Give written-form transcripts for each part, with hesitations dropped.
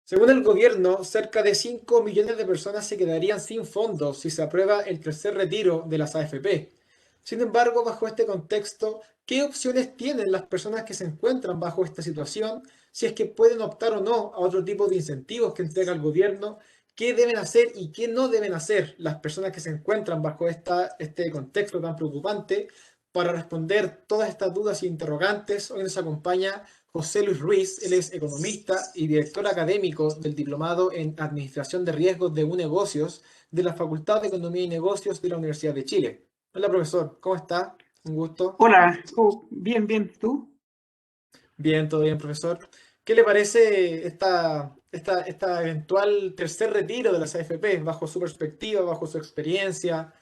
Según el gobierno, cerca de 5 millones de personas se quedarían sin fondos si se aprueba el tercer retiro de las AFP. Sin embargo, bajo este contexto, ¿qué opciones tienen las personas que se encuentran bajo esta situación? Si es que pueden optar o no a otro tipo de incentivos que entrega el gobierno, ¿qué deben hacer y qué no deben hacer las personas que se encuentran bajo este contexto tan preocupante? Para responder todas estas dudas y interrogantes, hoy nos acompaña José Luis Ruiz. Él es economista y director académico del Diplomado en Administración de Riesgos de Negocios de la Facultad de Economía y Negocios de la Universidad de Chile. Hola, profesor, ¿cómo está? Un gusto. Hola, bien, bien, ¿tú? Bien, todo bien, profesor. ¿Qué le parece esta eventual tercer retiro de las AFP bajo su perspectiva, bajo su experiencia?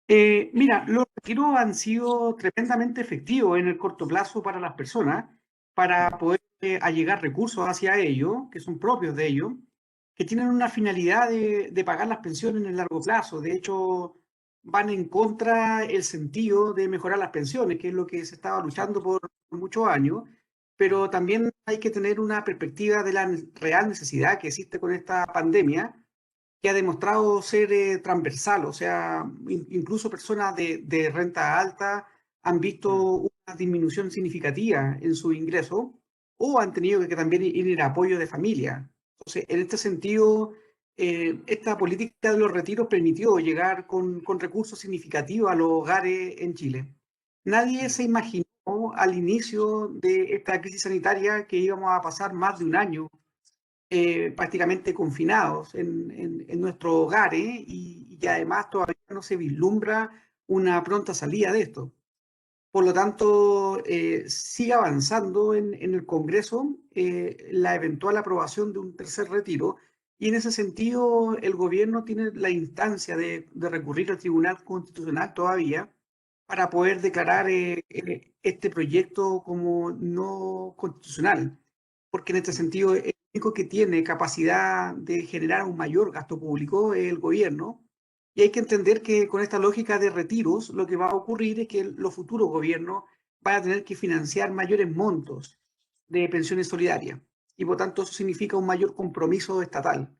Mira, los retiros han sido tremendamente efectivos en el corto plazo para las personas, para Mm. poder allegar recursos hacia ellos, que son propios de ellos, que tienen una finalidad de pagar las pensiones en el largo plazo. De hecho, van en contra el sentido de mejorar las pensiones, que es lo que se estaba luchando por muchos años, pero también hay que tener una perspectiva de la real necesidad que existe con esta pandemia que ha demostrado ser transversal, o sea, incluso personas de renta alta han visto Mm. una disminución significativa en su ingreso o han tenido que también ir en apoyo de familia. Entonces, en este sentido, esta política de los retiros permitió llegar con recursos significativos a los hogares en Chile. Nadie se Mm. imaginó al inicio de esta crisis sanitaria que íbamos a pasar más de un año prácticamente confinados en nuestros hogares y además todavía no se vislumbra una pronta salida de esto. Por lo tanto, sigue avanzando en el Congreso la eventual aprobación de un tercer retiro y en ese sentido el gobierno tiene la instancia de recurrir al Tribunal Constitucional todavía para poder declarar este proyecto como no constitucional, porque en este sentido el único que tiene capacidad de generar un mayor gasto público es el gobierno. Y hay que entender que con esta lógica de retiros, lo que va a ocurrir es que los futuros gobiernos van a tener que financiar mayores montos de pensiones solidarias. Y por tanto, eso significa un mayor compromiso estatal.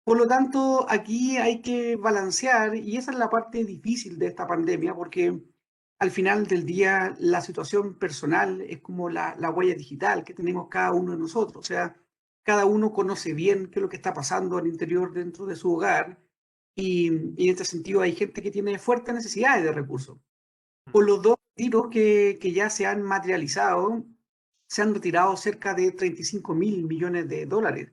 Por lo tanto, aquí hay que balancear, y esa es la parte difícil de esta pandemia, porque al final del día la situación personal es como la huella digital que tenemos cada uno de nosotros. O sea, cada uno conoce bien qué es lo que está pasando al interior dentro de su hogar, y en este sentido hay gente que tiene fuertes necesidades de recursos. Por los dos tiros que ya se han materializado, se han retirado cerca de 35.000 millones de dólares,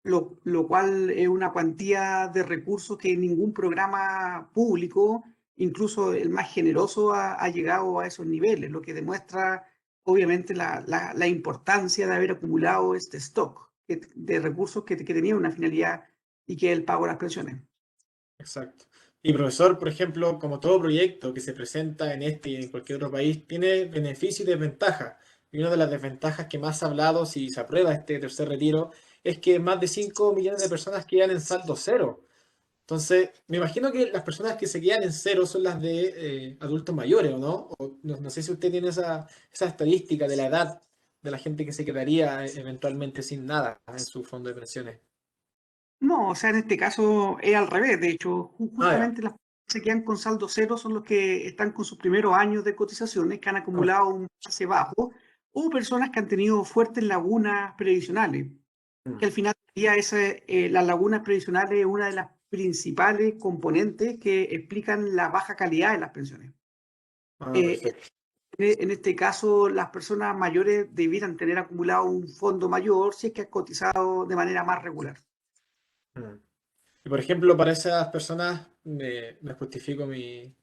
lo cual es una cuantía de recursos que ningún programa público, incluso el más generoso, ha llegado a esos niveles, lo que demuestra obviamente la importancia de haber acumulado este stock de recursos que tenía una finalidad y que es el pago de las pensiones. Exacto. Y profesor, por ejemplo, como todo proyecto que se presenta en este y en cualquier otro país, tiene beneficios y desventajas. Y una de las desventajas que más ha hablado si se aprueba este tercer retiro es que más de 5 millones de personas quedan en saldo cero. Entonces, me imagino que las personas que se quedan en cero son las de adultos mayores, ¿o no? O no sé si usted tiene esa estadística de la edad de la gente que se quedaría eventualmente sin nada en su fondo de pensiones. No, o sea, en este caso es al revés. De hecho, Ah, ya. justamente las personas que se quedan con saldo cero son los que están con sus primeros años de cotizaciones, que han Ah, acumulado un base bajo, o personas que han tenido fuertes lagunas previsionales, que mm. al final del día las lagunas previsionales es una de las principales componentes que explican la baja calidad de las pensiones. Ah, Eh, perfecto. en este caso, las personas mayores debieran tener acumulado un fondo mayor si es que han cotizado de manera más regular. Mm. Y por ejemplo, para esas personas, me justifico mi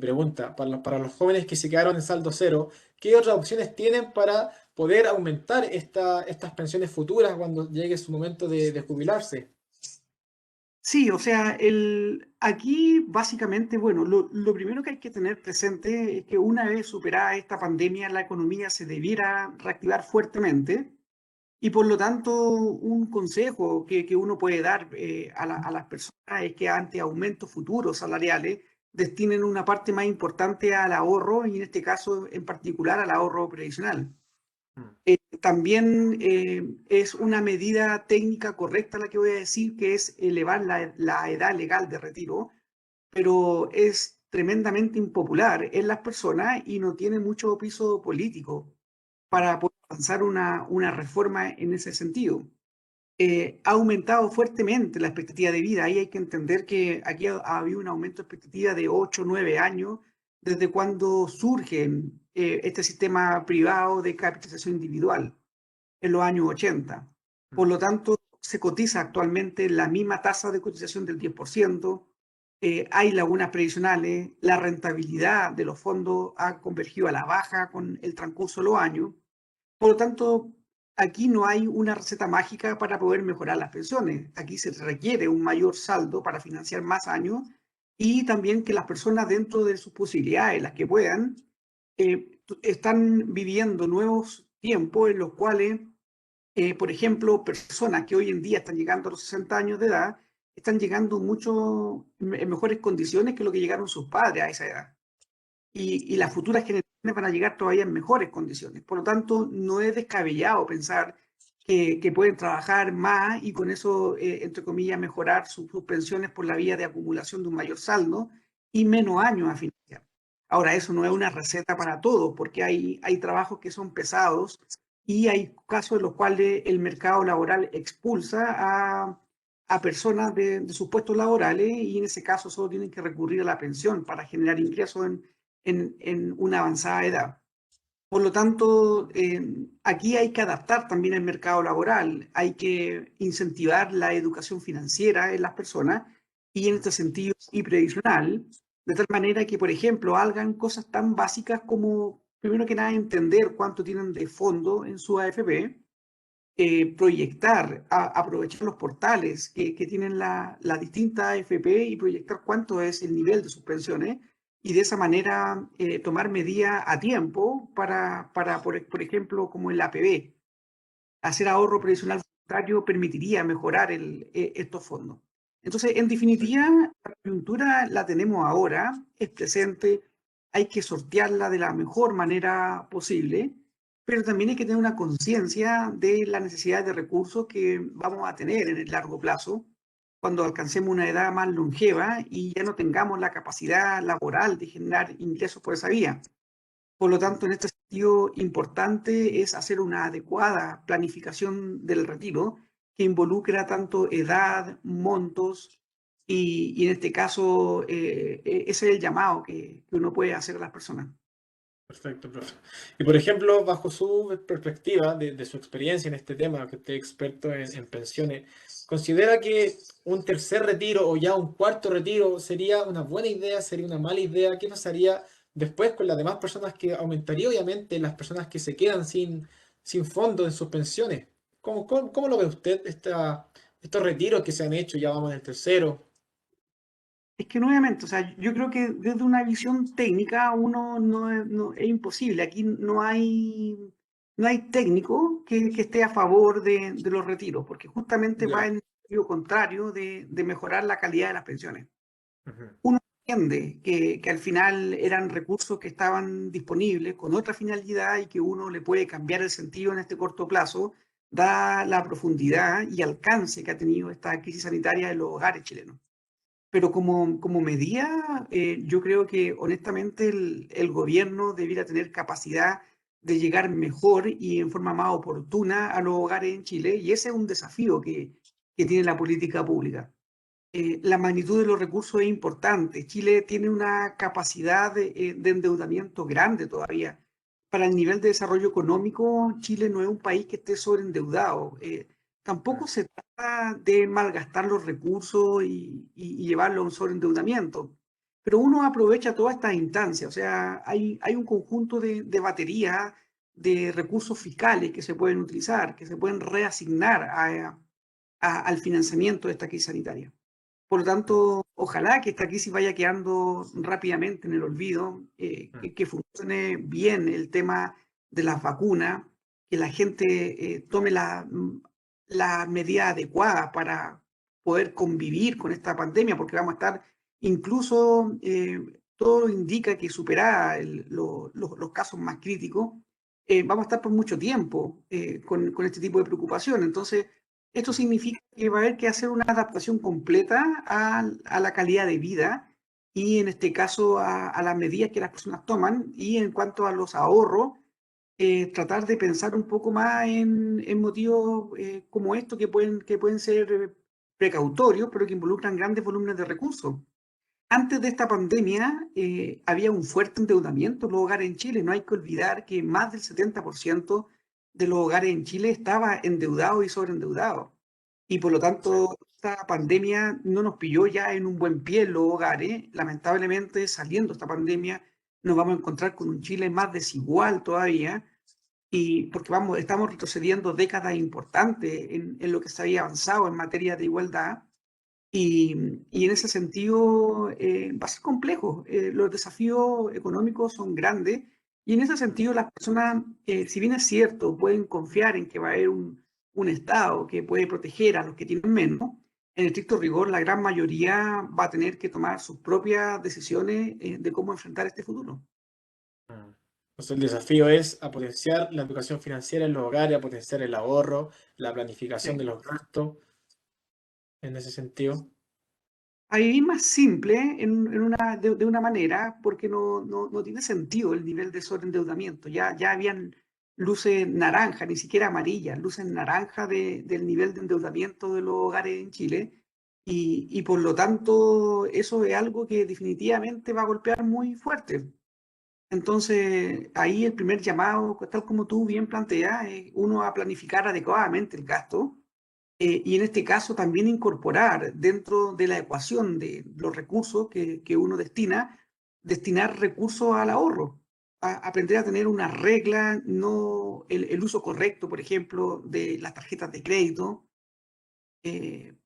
pregunta, para los jóvenes que se quedaron en saldo cero, ¿qué otras opciones tienen para poder aumentar estas pensiones futuras cuando llegue su momento de jubilarse? Sí, o sea, aquí básicamente, bueno, lo primero que hay que tener presente es que una vez superada esta pandemia, la economía se debiera reactivar fuertemente y por lo tanto un consejo que uno puede dar a las personas es que ante aumentos futuros salariales destinen una parte más importante al ahorro y en este caso en particular al ahorro previsional. Mm. También es una medida técnica correcta la que voy a decir, que es elevar la edad legal de retiro, pero es tremendamente impopular en las personas y no tiene mucho piso político Mm. para poder avanzar una reforma en ese sentido. Ha aumentado fuertemente la expectativa de vida. Ahí hay que entender que aquí ha habido un aumento de expectativa de 8 o 9 años desde cuando surge este sistema privado de capitalización individual en los años 80. Por Mm. lo tanto, se cotiza actualmente la misma tasa de cotización del 10%. Hay lagunas previsionales, la rentabilidad de los fondos ha convergido a la baja con el transcurso de los años. Por lo tanto, aquí no hay una receta mágica para poder mejorar las pensiones. Aquí se requiere un mayor saldo para financiar más años y también que las personas dentro de sus posibilidades, las que puedan, están viviendo nuevos tiempos en los cuales, por ejemplo, personas que hoy en día están llegando a los 60 años de edad, están llegando mucho en mejores condiciones que lo que llegaron sus padres a esa edad y las futuras generaciones van a llegar todavía en mejores condiciones. Por lo tanto, no es descabellado pensar que pueden trabajar más y con eso, entre comillas, mejorar sus pensiones por la vía de acumulación de un mayor saldo y menos años a financiar. Ahora, eso no es una receta para todos, porque hay trabajos que son pesados y hay casos en los cuales el mercado laboral expulsa a personas de sus puestos laborales y en ese caso solo tienen que recurrir a la pensión para generar ingresos en una avanzada edad. Por lo tanto, aquí hay que adaptar también el mercado laboral, hay que incentivar la educación financiera en las personas y en Mm. este sentido y previsional, de tal manera que, por ejemplo, hagan cosas tan básicas como, primero que nada, entender cuánto tienen de fondo en su AFP, proyectar, aprovechar los portales que tienen la distinta AFP y proyectar cuánto es el nivel de sus pensiones y de esa manera tomar medidas a tiempo para por ejemplo, como el APB, hacer ahorro previsional voluntario permitiría mejorar estos fondos. Entonces, en definitiva, la coyuntura la tenemos ahora, es presente, hay que sortearla de la mejor manera posible, pero también hay que tener una conciencia de la necesidad de recursos que vamos a tener en el largo plazo cuando alcancemos una edad más longeva y ya no tengamos la capacidad laboral de generar ingresos por esa vía. Por lo Mm. tanto, en este sentido, importante es hacer una adecuada planificación del retiro que involucra tanto edad, montos y en este caso, ese es el llamado que uno puede hacer a las personas. Perfecto, profe. Y por ejemplo, bajo su perspectiva, de su experiencia en este tema, que usted es experto en pensiones, ¿considera que un tercer retiro o ya un cuarto retiro sería una buena idea, sería una mala idea? ¿Qué pasaría después con las demás personas que aumentaría, obviamente, las personas que se quedan sin fondo en sus pensiones? ¿Cómo lo ve usted estos retiros que se han hecho? Ya vamos en el tercero. Es que nuevamente, o sea, yo creo que desde una visión técnica uno es imposible. Aquí no hay técnico que esté a favor de los retiros, porque justamente va Ya. en el sentido contrario de mejorar la calidad de las pensiones. Ujú. Uno entiende que al final eran recursos que estaban disponibles con otra finalidad y que uno le puede cambiar el sentido en este corto plazo, da la profundidad y alcance que ha tenido esta crisis sanitaria en los hogares chilenos. Pero como medida, yo creo que honestamente el gobierno debiera tener capacidad de llegar mejor y en forma más oportuna a los hogares en Chile, y ese es un desafío que tiene la política pública. La magnitud de los recursos es importante. Chile tiene una capacidad de endeudamiento grande todavía. Para el nivel de desarrollo económico, Chile no es un país que esté sobreendeudado. Tampoco Mm. se trata de malgastar los recursos y llevarlo a un sobreendeudamiento. Pero uno aprovecha todas estas instancias. O sea, hay un conjunto de baterías de recursos fiscales que se pueden utilizar, que se pueden reasignar al financiamiento de esta crisis sanitaria. Por lo Mm. tanto, ojalá que esta crisis vaya quedando rápidamente en el olvido, Mm. que funcione bien el tema de las vacunas, que la gente tome la medida adecuada para poder convivir con esta pandemia, porque vamos a estar incluso, todo indica que superada los casos más críticos, vamos a estar por mucho tiempo con este tipo de preocupación. Entonces, esto significa que va a haber que hacer una adaptación completa a la calidad de vida y en este caso a las medidas que las personas toman y en cuanto a los ahorros, tratar de pensar un poco más en motivos como estos que pueden ser precautorios, pero que involucran grandes volúmenes de recursos. Antes de esta pandemia había un fuerte endeudamiento en los hogares en Chile. No hay que olvidar que más del 70% de los hogares en Chile estaba endeudado y sobreendeudado. Y por lo Sí. tanto, esta pandemia no nos pilló ya en un buen pie en los hogares. Lamentablemente, saliendo esta pandemia, nos vamos a encontrar con un Chile más desigual todavía, y porque estamos retrocediendo décadas importantes en lo que se había avanzado en materia de igualdad. Y en ese sentido va a ser complejo. Los desafíos económicos son grandes y en ese sentido las personas, si bien es cierto, pueden confiar en que va a haber un Estado que puede proteger a los que tienen menos, en estricto rigor la gran mayoría va a tener que tomar sus propias decisiones de cómo enfrentar este futuro. Mm. Entonces el desafío es a potenciar la educación financiera en los hogares, a potenciar el ahorro, la planificación de Sí. los gastos, en ese sentido. A vivir más simple de una manera, porque no tiene sentido el nivel de sobreendeudamiento. Ya habían luces naranja, ni siquiera amarillas, luces naranja del nivel de endeudamiento de los hogares en Chile. Y por lo tanto, eso es algo que definitivamente va a golpear muy fuerte. Entonces, ahí el primer llamado, tal como tú bien planteas, es uno a planificar adecuadamente el gasto y en este caso también incorporar dentro de la ecuación de los recursos que uno destina, destinar recursos al ahorro, aprender a tener una regla, no el uso correcto, por ejemplo, de las tarjetas de crédito.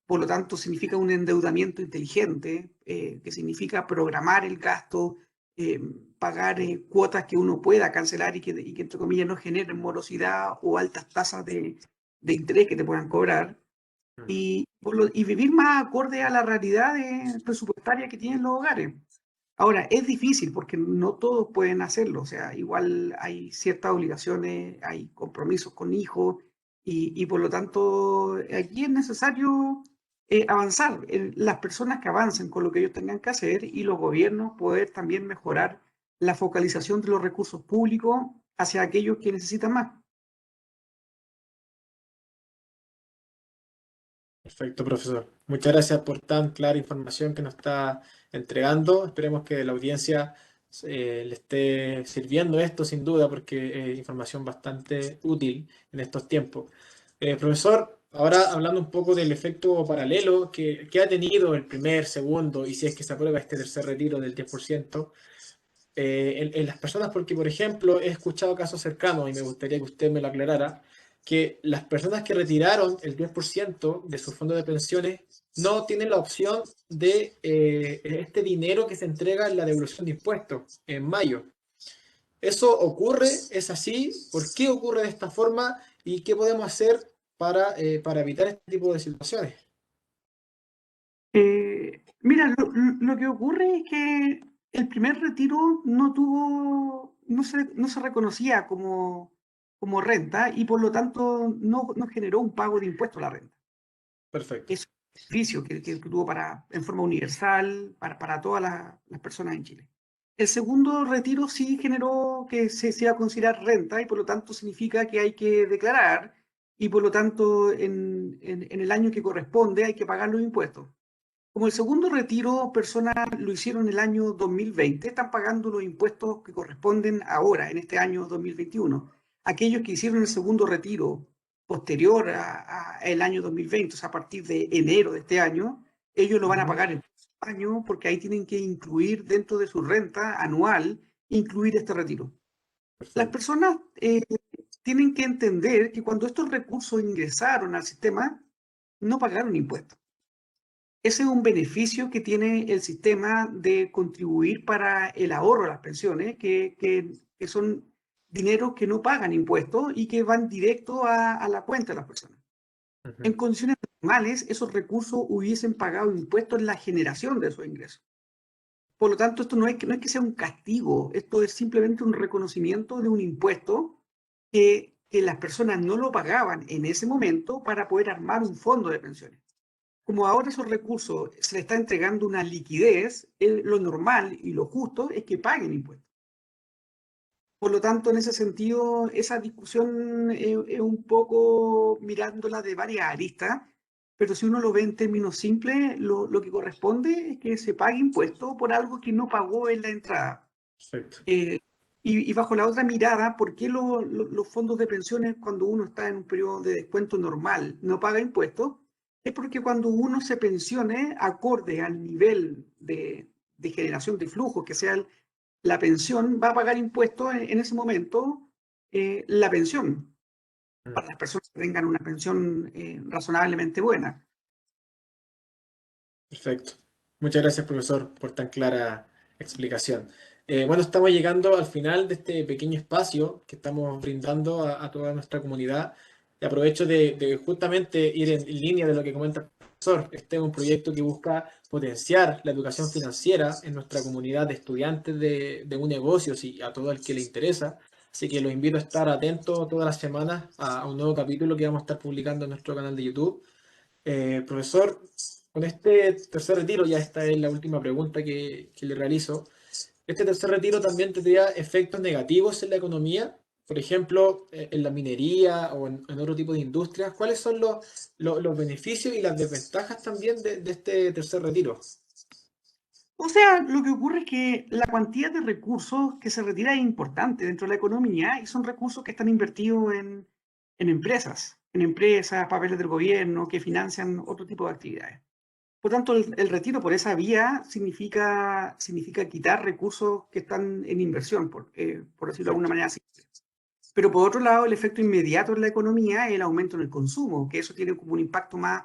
Por lo tanto, significa un endeudamiento inteligente, que significa programar el gasto, eh, pagar cuotas que uno pueda cancelar y que, entre comillas, no generen morosidad o altas tasas de interés que te puedan cobrar Mm. y vivir más acorde a la realidad presupuestaria que tienen los hogares. Ahora, es difícil porque no todos pueden hacerlo, o sea, igual hay ciertas obligaciones, hay compromisos con hijos y por lo tanto aquí es necesario avanzar, las personas que avancen con lo que ellos tengan que hacer y los gobiernos poder también mejorar la focalización de los recursos públicos hacia aquellos que necesitan más. Perfecto, profesor. Muchas gracias por tan clara información que nos está entregando. Esperemos que la audiencia le esté sirviendo esto sin duda, porque es información bastante útil en estos tiempos. Profesor, ahora hablando un poco del efecto paralelo que ha tenido el primer, segundo y si es que se aprueba este tercer retiro del 10%, en las personas, porque por ejemplo he escuchado casos cercanos y me gustaría que usted me lo aclarara, que las personas que retiraron el 10% de su fondo de pensiones no tienen la opción de este dinero que se entrega en la devolución de impuestos en mayo. ¿Eso ocurre? ¿Es así? ¿Por qué ocurre de esta forma? ¿Y qué podemos hacer para evitar este tipo de situaciones? Mira, lo que ocurre es que el primer retiro no se reconocía como renta y por lo tanto no generó un pago de impuesto a la renta. Perfecto. Es un beneficio que tuvo en forma universal para todas las personas en Chile. El segundo retiro sí generó que se iba a considerar renta y por lo tanto significa que hay que declarar y por lo tanto en el año que corresponde hay que pagar los impuestos. Como el segundo retiro, personas lo hicieron el año 2020, están pagando los impuestos que corresponden ahora, en este año 2021. Aquellos que hicieron el segundo retiro posterior a el año 2020, o sea, a partir de enero de este año, ellos lo van a Ujú. pagar el año porque ahí tienen que incluir dentro de su renta anual, incluir este retiro. Las Perfecto. personas tienen que entender que cuando estos recursos ingresaron al sistema, no pagaron impuestos. Ese es un beneficio que tiene el sistema de contribuir para el ahorro de las pensiones, que son dineros que no pagan impuestos y que van directo a la cuenta de las personas. En Ujú. condiciones normales, esos recursos hubiesen pagado impuestos en la generación de esos ingresos. Por lo tanto, esto no es que sea un castigo, esto es simplemente un reconocimiento de un impuesto que las personas no lo pagaban en ese momento para poder armar un fondo de pensiones. Como ahora esos recursos se le está entregando una liquidez, lo normal y lo justo es que paguen impuestos. Por lo tanto, en ese sentido, esa discusión es un poco mirándola de varias aristas, pero si uno lo ve en términos simples, lo que corresponde es que se pague impuesto por algo que no pagó en la entrada. Perfecto. Y bajo la otra mirada, ¿por qué los fondos de pensiones, cuando uno está en un periodo de descuento normal, no paga impuestos? Es porque cuando uno se pensione, acorde al nivel de generación de flujo, que sea la pensión, va a pagar impuestos en ese momento la pensión, Mm. para las personas que tengan una pensión razonablemente buena. Perfecto. Muchas gracias, profesor, por tan clara explicación. Bueno, estamos llegando al final de este pequeño espacio que estamos brindando a toda nuestra comunidad. Y aprovecho de justamente ir en línea de lo que comenta el profesor. Este es un proyecto que busca potenciar la educación financiera en nuestra comunidad de estudiantes de un negocio y a todo el que le interesa. Así que los invito a estar atentos todas las semanas a un nuevo capítulo que vamos a estar publicando en nuestro canal de YouTube. Profesor, con este tercer retiro, ya esta es la última pregunta que le realizo. ¿Este tercer retiro también tendría efectos negativos en la economía? Por ejemplo, en la minería o en otro tipo de industrias. ¿Cuáles son los beneficios y las desventajas también de este tercer retiro? O sea, lo que ocurre es que la cantidad de recursos que se retira es importante dentro de la economía y son recursos que están invertidos en empresas, papeles del gobierno que financian otro tipo de actividades. Por tanto, el retiro por esa vía significa quitar recursos que están en inversión, por decirlo de alguna Perfecto. manera así. Pero por otro lado, el efecto inmediato en la economía es el aumento en el consumo, que eso tiene como un impacto más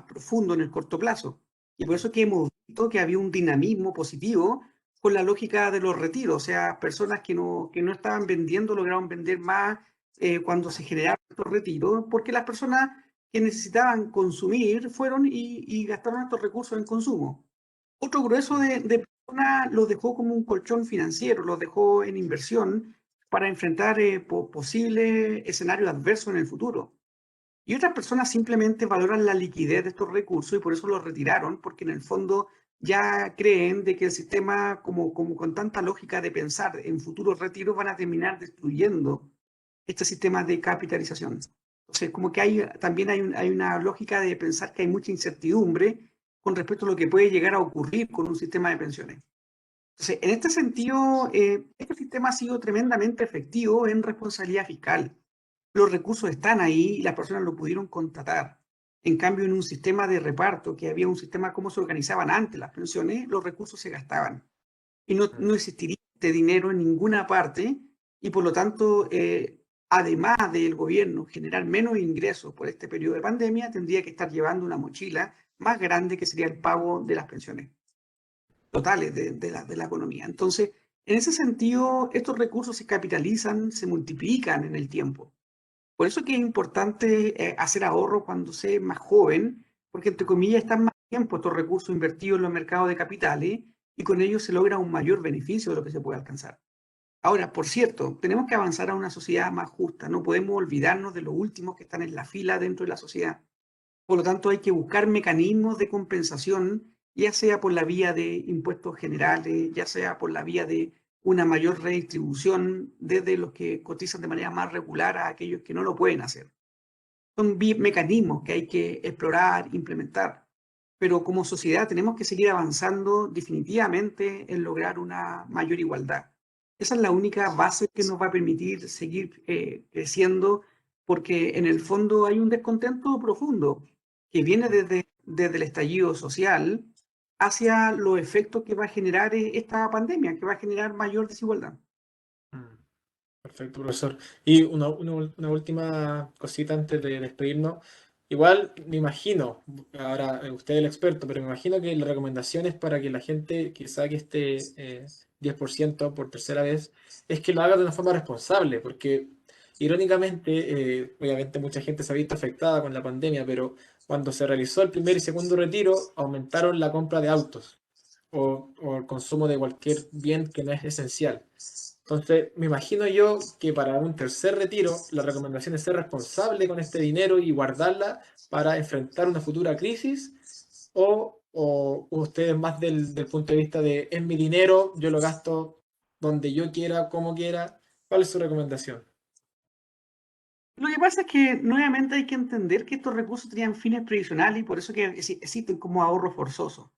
profundo en el corto plazo. Y por eso es que hemos visto que había un dinamismo positivo con la lógica de los retiros. O sea, personas que no estaban vendiendo lograron vender más cuando se generaron estos retiros, porque las personas que necesitaban consumir fueron y gastaron estos recursos en consumo. Otro grueso Mm. de personas los dejó como un colchón financiero, los dejó en inversión para enfrentar posibles escenarios adversos en el futuro. Y otras personas simplemente valoran la liquidez de estos recursos y por eso los retiraron, porque en el fondo ya creen de que el sistema, como con tanta lógica de pensar en futuros retiros, van a terminar destruyendo este sistema de capitalización. Entonces, como que también hay una lógica de pensar que hay mucha incertidumbre con respecto a lo que puede llegar a ocurrir con un sistema de pensiones. Entonces, en este sentido, este sistema ha sido tremendamente efectivo en responsabilidad fiscal. Los recursos están ahí y las personas lo pudieron contratar. En cambio, en un sistema de reparto, que había un sistema cómo se organizaban antes las pensiones, los recursos se gastaban y no existiría este dinero en ninguna parte y por lo tanto, además del gobierno generar menos ingresos por este periodo de pandemia, tendría que estar llevando una mochila más grande que sería el pago de las pensiones totales de la economía. Entonces, en ese sentido, estos recursos se capitalizan, se multiplican en el tiempo. Por eso es que es importante hacer ahorro cuando se es más joven, porque entre comillas están más tiempo estos recursos invertidos en los mercados de capitales y con ellos se logra un mayor beneficio de lo que se puede alcanzar. Ahora, por cierto, tenemos que avanzar a una sociedad más justa. No podemos olvidarnos de los últimos que están en la fila dentro de la sociedad. Por lo tanto, hay que buscar mecanismos de compensación, ya sea por la vía de impuestos generales, ya sea por la vía de una mayor redistribución desde los que cotizan de manera más regular a aquellos que no lo pueden hacer. Son mecanismos que hay que explorar, implementar, pero como sociedad tenemos que seguir avanzando definitivamente en lograr una mayor igualdad. Esa es la única base que nos va a permitir seguir creciendo, porque en el fondo hay un descontento profundo que viene desde el estallido social hacia los efectos que va a generar esta pandemia, que va a generar mayor desigualdad. Mm. Perfecto, profesor. Y una última cosita antes de despedirnos. Igual me imagino, ahora usted es el experto, pero me imagino que la recomendación es para que la gente que saque este 10% por tercera vez es que lo haga de una forma responsable, porque irónicamente, obviamente mucha gente se ha visto afectada con la pandemia, pero cuando se realizó el primer y segundo retiro, aumentaron la compra de autos o el consumo de cualquier bien que no es esencial. Entonces, me imagino yo que para un tercer retiro, la recomendación es ser responsable con este dinero y guardarla para enfrentar una futura crisis, o ustedes más del punto de vista de es mi dinero, yo lo gasto donde yo quiera, como quiera. ¿Cuál es su recomendación? Lo que pasa es que nuevamente hay que entender que estos recursos tenían fines previsionales y por eso que existen como ahorros forzosos.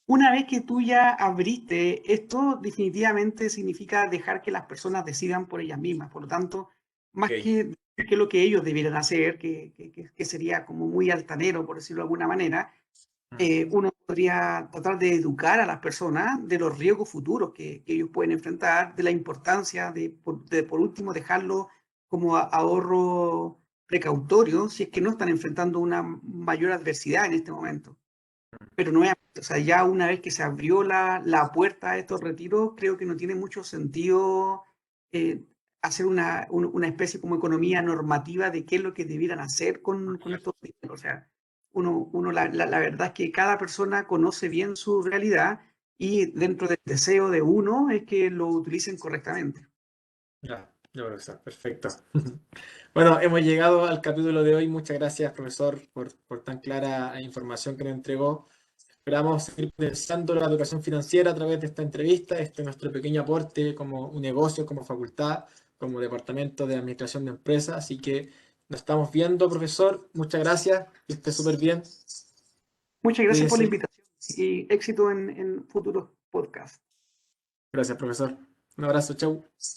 Una vez que tú ya abriste esto, definitivamente significa dejar que las personas decidan por ellas mismas. Por lo tanto, más Ok. que lo que ellos debieran hacer, que sería como muy altanero, por decirlo de alguna manera, uno podría tratar de educar a las personas de los riesgos futuros que ellos pueden enfrentar, de la importancia de, por último, dejarlo como ahorro precautorio si es que no están enfrentando una mayor adversidad en este momento. Pero nuevamente, o sea, ya una vez que se abrió la puerta a estos retiros, creo que no tiene mucho sentido eh, hacer una especie como economía normativa de qué es lo que debieran hacer con estos dineros. O sea, la verdad es que cada persona conoce bien su realidad y dentro del deseo de uno es que lo utilicen correctamente. Ya, yo creo que está perfecto. Bueno, hemos llegado al capítulo de hoy. Muchas gracias, profesor, por tan clara información que nos entregó. Esperamos seguir pensando la educación financiera a través de esta entrevista. Este es nuestro pequeño aporte como un negocio, como facultad, como departamento de administración de empresas. Así que nos estamos viendo, profesor. Muchas gracias. Que esté súper bien. Muchas gracias por la Cuídese. invitación y éxito en futuros podcasts. Gracias, profesor. Un abrazo. Chau.